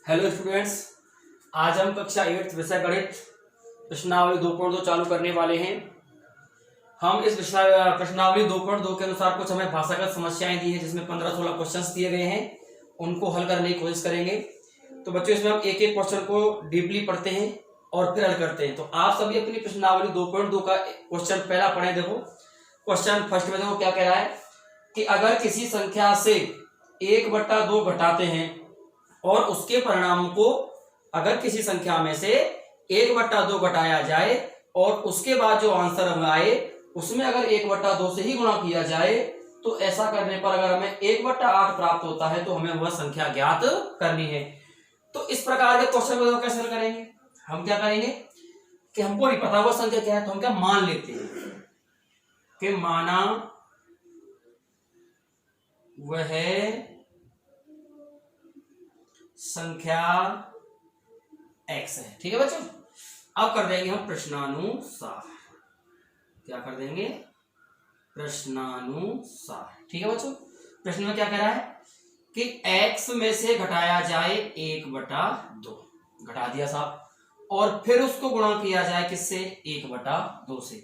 Hello students, आज हम कक्षा 8 विषय गणित प्रश्नावली 2.2 चालू करने वाले हैं। हम इस प्रश्नावली 2.2 के अनुसार कुछ हमें भाषागत समस्याएं दी हैं, जिसमें 15-16 क्वेश्चंस दिए गए हैं। उनको हल करने की कोशिश करेंगे। तो बच्चों, इसमें हम एक एक क्वेश्चन को डीपली पढ़ते हैं और फिर हल करते हैं। तो आप सभी अपनी प्रश्नावली 2.2 का क्वेश्चन पहला पढ़ें। देखो, क्वेश्चन फर्स्ट में देखो क्या कह रहा है कि अगर किसी संख्या से 1/2 घटाते हैं और उसके परिणाम को अगर किसी संख्या में से 1/2 घटाया जाए और उसके बाद जो आंसर हमें आए उसमें अगर 1/2 से ही गुणा किया जाए, तो ऐसा करने पर अगर हमें 1/8 प्राप्त होता है तो हमें वह संख्या ज्ञात करनी है। तो इस प्रकार के क्वेश्चन को कैसे हल करेंगे? हम क्या करेंगे कि हमको नहीं पता वह संख्या क्या है, तो हम क्या मान लेते हैं कि माना वह संख्या x है। ठीक है बच्चों, अब कर देंगे हम प्रश्नानुसार। क्या कर देंगे? प्रश्नानुसार। ठीक है बच्चों, प्रश्न में क्या कह रहा है कि x में से घटाया जाए 1/2, घटा दिया साहब, और फिर उसको गुणा किया जाए किससे? 1/2 से।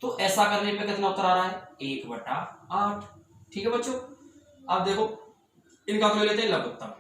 तो ऐसा करने पे कितना उत्तर आ रहा है? 1/8। ठीक है बच्चों, अब देखो इनका तो ले लेते हैं लघुत्तम।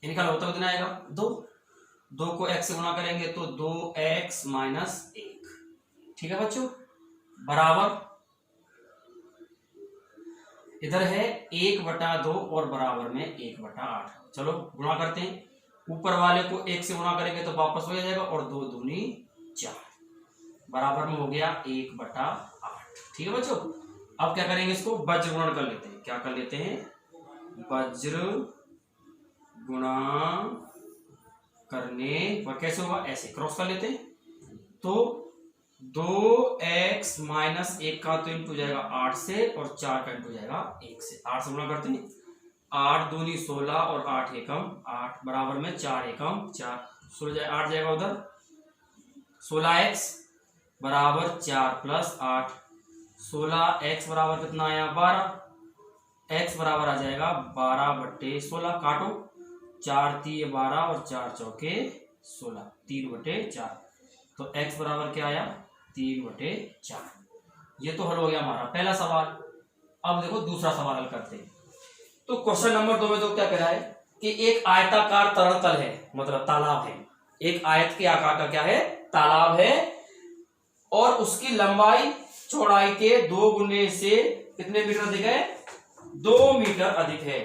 इनका लघुत्तम कितना आएगा? 2 को x से गुणा करेंगे तो 2x - 1। ठीक है बच्चों, बराबर इधर है 1/2 और बराबर में 1/8। चलो गुणा करते हैं। ऊपर वाले को 1 से गुणा करेंगे तो वापस हो जाएगा, और 2 दूनी 4, बराबर में हो गया 1/8। ठीक है बच्चों, अब क्या करेंगे? इसको वज्र गुणन कर लेते हैं। क्या कर लेते हैं? वज्र गुणा करने पर कैसे होगा? ऐसे क्रॉस कर लेते हैं। तो 2x - 1 का तो इंटू जाएगा 8 से, और 4 का इंटू जाएगा 1 से। 8 से गुणा करते हैं, 8 दूनी 16 और 8 एकम 8, बराबर में 4 एकम 4, 8 जाएगा उधर। 16x बराबर 4 + 8, 16x बराबर कितना आया? 12। x बराबर आ जाएगा 12/16। काटो, 4 × 12 और 4 × 4 = 16, 3/4। तो x बराबर क्या आया? 3/4। ये तो हल हो गया हमारा पहला सवाल। अब देखो दूसरा सवाल हल करते हैं। तो क्वेश्चन नंबर 2 में तो क्या कह रहा है कि एक आयताकार तरण तल है, मतलब तालाब है। एक आयत के आकार का क्या है? तालाब है, और उसकी लंबाई चौड़ाई के 2 गुने से कितने मीटर अधिक है? 2 मीटर अधिक है,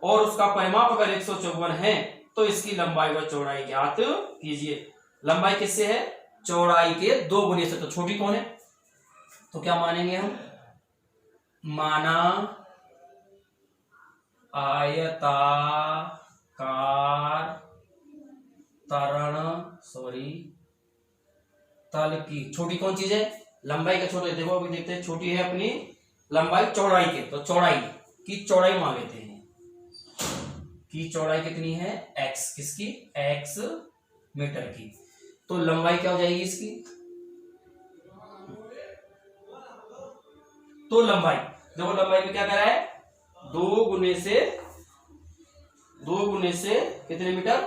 और उसका परिमाप अगर 154 है तो इसकी लंबाई व चौड़ाई ज्ञात कीजिए। लंबाई किससे है? चौड़ाई के 2 गुने से। तो छोटी कौन है? तो क्या मानेंगे हम? माना आयताकार तल की छोटी कौन चीज है? लंबाई का छोटे। देखो अभी देखते हैं, छोटी है अपनी लंबाई चौड़ाई के, तो चौड़ाई की चौड़ाई मान लेते हैं कि चौड़ाई कितनी है? x। किसकी? x मीटर की। तो लंबाई क्या हो जाएगी इसकी? तो लंबाई देखो, लंबाई में क्या कर रहा है? 2 गुने से कितने मीटर?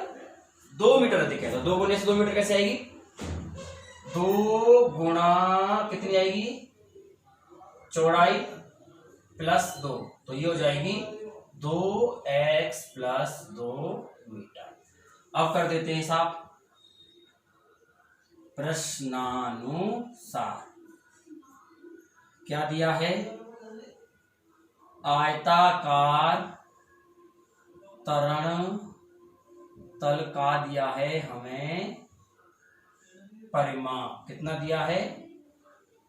2 मीटर अधिक है। तो 2 गुने से 2 मीटर कैसे आएगी? 2 गुणा कितनी आएगी? चौड़ाई + 2, तो ये हो जाएगी 2x + 2 मीटर। अब कर देते हैं हिसाब प्रश्नानुसार। क्या दिया है? आयताकार तरण तल का दिया है हमें परिमाप। कितना दिया है?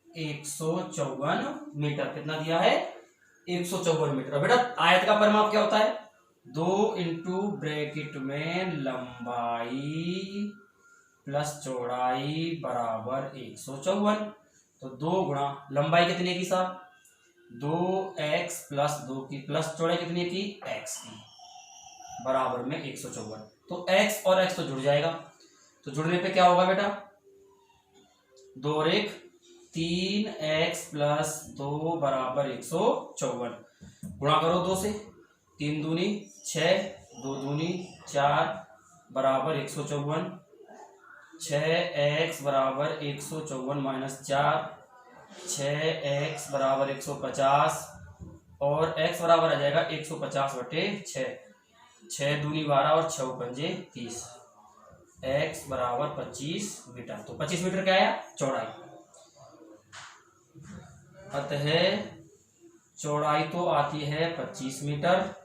154 मीटर। कितना दिया है? 154 मीटर। बेटा आयत का परिमाप क्या होता है? 2 इंटू ब्रैकेट में लंबाई प्लस चौड़ाई बराबर 154। तो 2 गुणा लंबाई कितनी की साहब? 2x + 2 की, प्लस चौड़ाई कितनी की? x की, बराबर में 154। तो x और x तो जुड़ जाएगा। तो जुड़ने पे क्या होगा बेटा? 2 और 1 3x + 2 बराबर 154। गुणा करो 2 से, 3 दूनी 6, 2 दूनी 4 बराबर 154, 6x बराबर 154 माइनस 4, 6x बराबर 150 और x बराबर आ जाएगा 150/6, 6 दूनी 12 और 6 पंजे 30, x बराबर 25 मीटर। तो 25 मीटर क्या आया? चौड़ाई। अतः चौड़ाई तो आती है 25 मीटर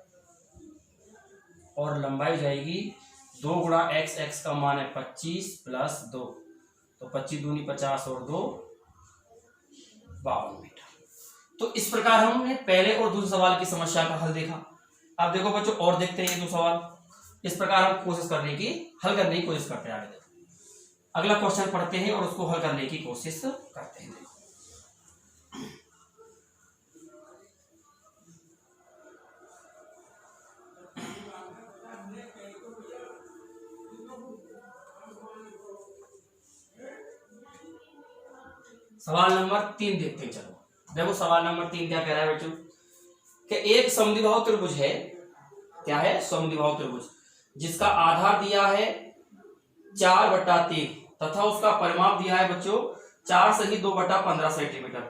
और लंबाई जाएगी 2 गुणा x, x का मान है 25 प्लस 2, तो 25 दूनी 50 और 2 52 मीटर। तो इस प्रकार हमने पहले और दूसरे सवाल की समस्या का हल देखा। अब देखो बच्चों और देखते हैं ये 2 सवाल। इस प्रकार हम कोशिश करने की हल करने की कोशिश करते हैं। आगे देखो अगला क्वेश्चन पढ़ते हैं और उसको हल करने की कोशिश करते हैं। देखो सवाल नंबर 3 देखते हैं। चलो देखो सवाल नंबर 3 क्या कह रहा है बच्चों कि एक समद्विबाहु त्रिभुज है। क्या है? समद्विबाहु त्रिभुज जिसका आधार दिया है 4/3 तथा उसका परिमाप दिया है बच्चों 4 सही 2/15 सेंटीमीटर।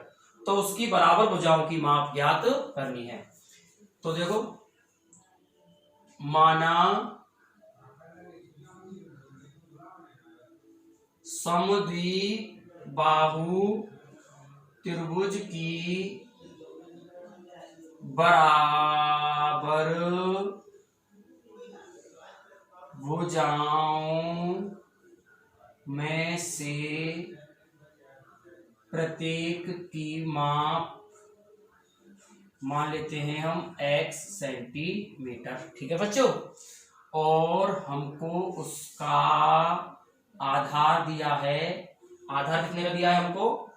तो उसकी बराबर भुजाओं की माप ज्ञात करनी है। तो देखो माना समद्विबाहु त्रिभुज की बराबर भुजाओं में से प्रत्येक की माप मान लेते हैं हम x सेंटीमीटर। ठीक है बच्चों। और हमको उसका आधार दिया है, आधार कितने का दिया है हमको?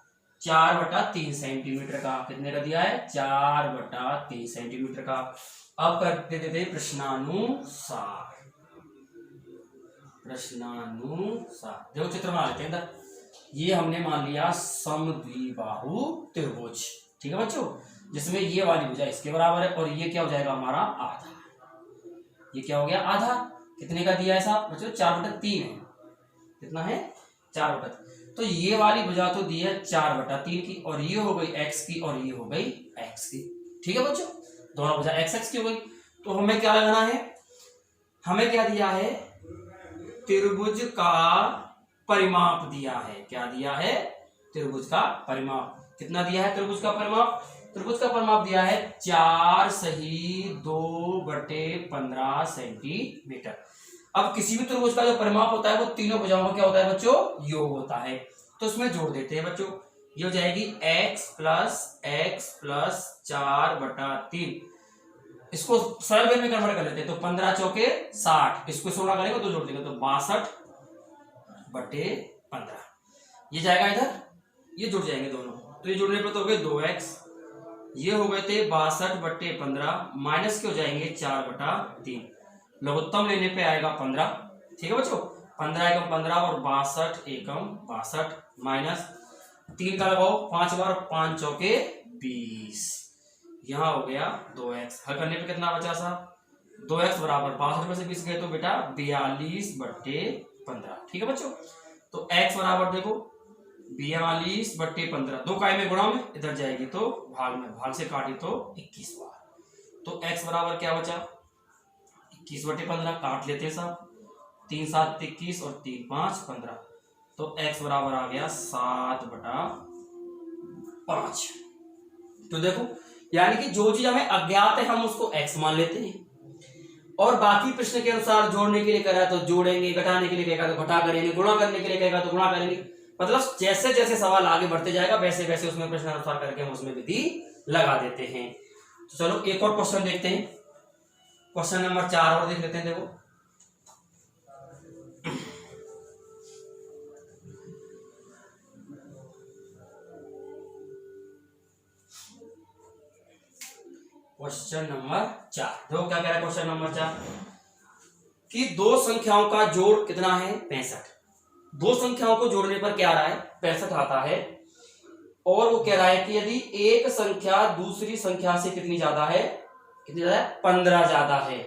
4/3 सेंटीमीटर का। कितने का दिया है? 4/3 सेंटीमीटर का। अब करते देते प्रश्नानुसार। देखो चित्र बना लेते हैं इधर। ये हमने मान लिया समद्विबाहु त्रिभुज। ठीक है बच्चों, जिसमें ये वाली भुजा इसके बराबर है और ये क्या हो जाएगा हमारा? आधार। ये क्या हो गया? आधार। कितने का दिया है साहब बच्चों? 4/3 है। कितना है? 4/3। तो ये वाली भुजा तो दी है 4/3 की और ये हो गई x की और ये हो गई x की। ठीक है बच्चों, दोनों भुजा x की हो गई। तो हमें क्या लगाना है? हमें क्या दिया है? त्रिभुज का परिमाप दिया है। क्या दिया है? त्रिभुज का परिमाप। कितना दिया है त्रिभुज का परिमाप? त्रिभुज का परिमाप दिया है 4 सही 2/15 सेंटीमीटर। अब किसी भी त्रिभुज का जो परिमाप होता है वो तीनों भुजाओं का क्या होता है बच्चों? योग होता है। तो इसमें जोड़ देते हैं बच्चों। ये हो जाएगी x प्लस 4/3। इसको सरल वे में कन्वर्ट कर लेते हैं। तो 15 चौके 60, इसको 16 करेंगे तो जोड़ देंगे तो 62/15। ये जाएगा इधर, ये जुड़ जाएंगे दोनों। तो ये जुड़ने पर तो हो गए 2x, ये हो गए थे 62/15 माइनस के हो जाएंगे 4/3। लघुत्तम लेने पे आएगा 15। ठीक है बच्चों, 15 एकम 15 और 62 एकम 62 माइनस 3 का लगाओ 5 बार, 5 चौके 20। यहां हो गया 2x। हल करने पे कितना बचा साहब? 2x बराबर 62 में से 20 गए तो बेटा 42/15। ठीक है बच्चों, तो x बराबर देखो 42/15। 2 का में गुणा में इधर जाएगी तो भाग में, भाग से काटी तो 21 बार। तो x बराबर क्या बचा? 21/15। काट लेते हैं साहब, 3 7 21 और 3 5 15। तो x बराबर आ गया 7/5। तो देखो यानी कि जो चीज हमें अज्ञात है हम उसको x मान लेते हैं और बाकी प्रश्न के अनुसार जोड़ने के लिए कह रहा है तो जोड़ेंगे, घटाने के लिए कहेगा तो घटा करेंगे, गुणा करने के लिए कहेगा तो गुणा करेंगे। मतलब जैसे जैसे सवाल आगे बढ़ते जाएगा वैसे वैसे उसमें प्रश्न अनुसार करके हम उसमें विधि लगा देते हैं। तो चलो एक और क्वेश्चन देखते हैं। क्वेश्चन नंबर 4 और देख लेते हैं। देखो क्वेश्चन नंबर 4, देखो क्या कह रहा है क्वेश्चन नंबर 4 कि दो संख्याओं का जोड़ कितना है? 65। दो संख्याओं को जोड़ने पर क्या आ रहा है? 65 आता है। और वो कह रहा है कि यदि एक संख्या दूसरी संख्या से कितनी ज्यादा है? कितनी ज्यादा है? 15 ज्यादा है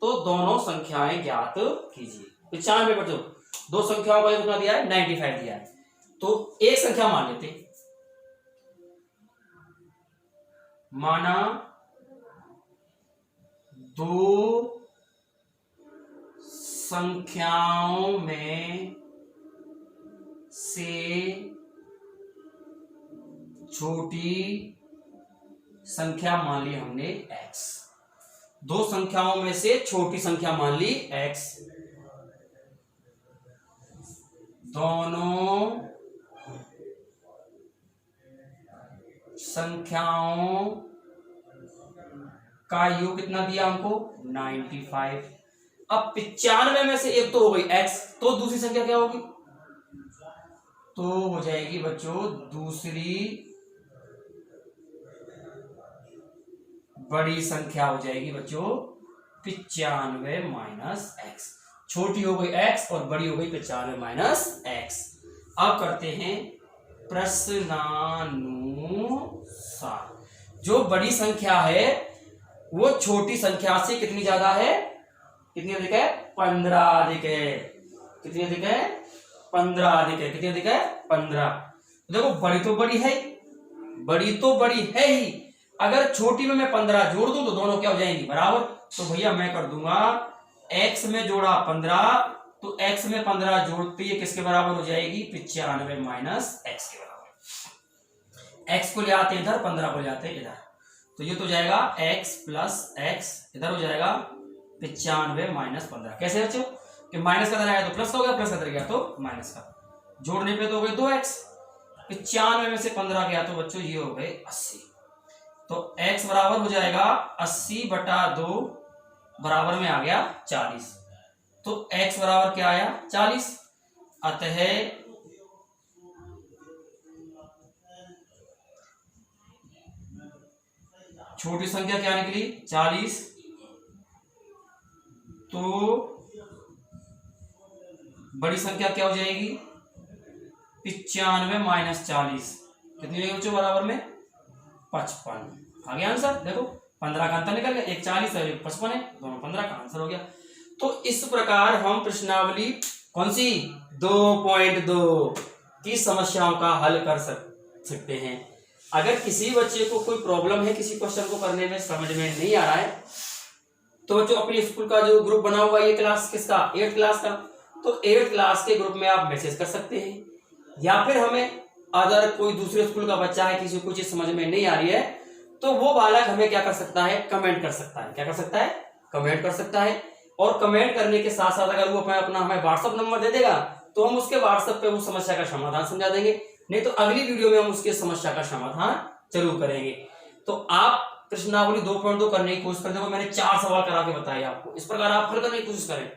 तो दोनों संख्याएं ज्ञात कीजिए। 95 बच्चों, दो संख्याओं का कितना दिया है, 95 दिया है। तो एक संख्या मान लेते, माना दो संख्याओं में से छोटी संख्या मान ली हमने x, दो संख्याओं में से छोटी संख्या मान ली x, दोनों संख्याओं का योग कितना दिया हमको, 95। अब 95 में से एक तो हो गई x, तो दूसरी संख्या क्या होगी, तो हो जाएगी बच्चों दूसरी बड़ी संख्या हो जाएगी बच्चों 95 माइनस एक्स। छोटी हो गई x और बड़ी हो गई 95 माइनस एक्स। अब करते हैं प्रश्नानुसार। जो बड़ी संख्या है वो छोटी संख्या से कितनी ज्यादा है, कितनी अधिक है, 15 अधिक है। कितनी अधिक है, 15 अधिक है। कितनी अधिक है, 15। देखो बड़ी तो बड़ी है, बड़ी तो बड़ी है ही, अगर छोटी में मैं 15 जोड़ दूं तो दोनों क्या हो जाएंगी, बराबर। तो भैया मैं कर दूंगा x में जोड़ा 15, तो x में 15 जोड़ते ये किसके बराबर हो जाएगी, 95 माइनस एक्स के बराबर। x को ले आते हैं इधर, 15 को ले आते हैं इधर, तो ये तो जाएगा x प्लस एक्स, इधर हो जाएगा 95 माइनस 15। कैसे बच्चों कि माइनस का इधर आया तो प्लस का हो गया, प्लस का इधर गया तो माइनस का, जोड़ने पे तो हो गए 2x, 95 में से 15 गया तो बच्चों ये हो गए 80। तो x बराबर हो जाएगा 80/2 बराबर में आ गया 40। तो x बराबर क्या आया, 40। अतः छोटी संख्या क्या निकली, 40। तो बड़ी संख्या क्या हो जाएगी, 95 माइनस 40, कितनी होगी बच्चों, बराबर में 55। आ गया आंसर। देखो 15 का अंतर निकल गया, एक 40 है एक 55 है, दोनों 15 का आंसर हो गया। तो इस प्रकार हम प्रश्नावली कौन सी 2.2 की समस्याओं का हल कर सकते हैं। अगर किसी बच्चे को कोई प्रॉब्लम है, किसी क्वेश्चन को करने में समझ में नहीं आ रहा है, तो बच्चों अपने स्कूल का जो ग्रुप बना हुआ है, ये क्लास किसका, 8th क्लास का, तो 8th क्लास के ग्रुप में आप मैसेज कर सकते हैं, या फिर हमें अगर कोई दूसरे स्कूल का बच्चा है, किसी को कुछ समझ में नहीं आ रही है, तो वो बालक हमें क्या कर सकता है, कमेंट कर सकता है। क्या कर सकता है, कमेंट कर सकता है। और कमेंट करने के साथ साथ अगर वो अपना हमें व्हाट्सएप नंबर दे देगा तो हम उसके व्हाट्सएप पे वो समस्या का समाधान समझा देंगे, नहीं तो अगली वीडियो में हम उसके समस्या का समाधान जरूर करेंगे। तो आप प्रश्नावली 2.2 करने की कोशिश करें। देखो मैंने 4 सवाल करा के बताए आपको, इस प्रकार आप हल करने की कोशिश करें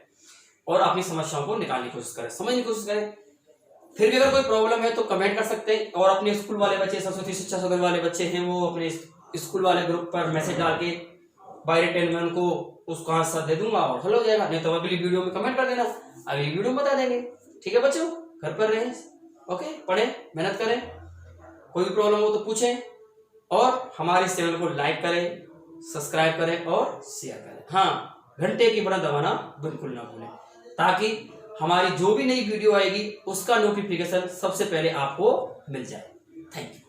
और अपनी समस्याओं को निकालने की कोशिश करें, समझने की कोशिश करें। फिर भी अगर कोई प्रॉब्लम है तो कमेंट कर सकते हैं, और अपने स्कूल वाले बच्चे, सरस्वती शिक्षा सदन वाले बच्चे हैं, वो अपने स्कूल वाले ग्रुप पर मैसेज डाल के बाय रिटन में उनको उसको आंसर दे दूंगा और हल हो जाएगा, नहीं तो अगली वीडियो में कमेंट कर देना, अगली वीडियो में बता देंगे। ठीक है बच्चों, घर पर रहें, ओके, पढ़ें, मेहनत करें, कोई भी प्रॉब्लम हो तो पूछें, और हमारे चैनल को लाइक करें, सब्सक्राइब करें और शेयर करें। हाँ, घंटे की बटन दबाना बिल्कुल ना भूलें, ताकि हमारी जो भी नई वीडियो आएगी उसका नोटिफिकेशन सबसे पहले आपको मिल जाए। Thank you.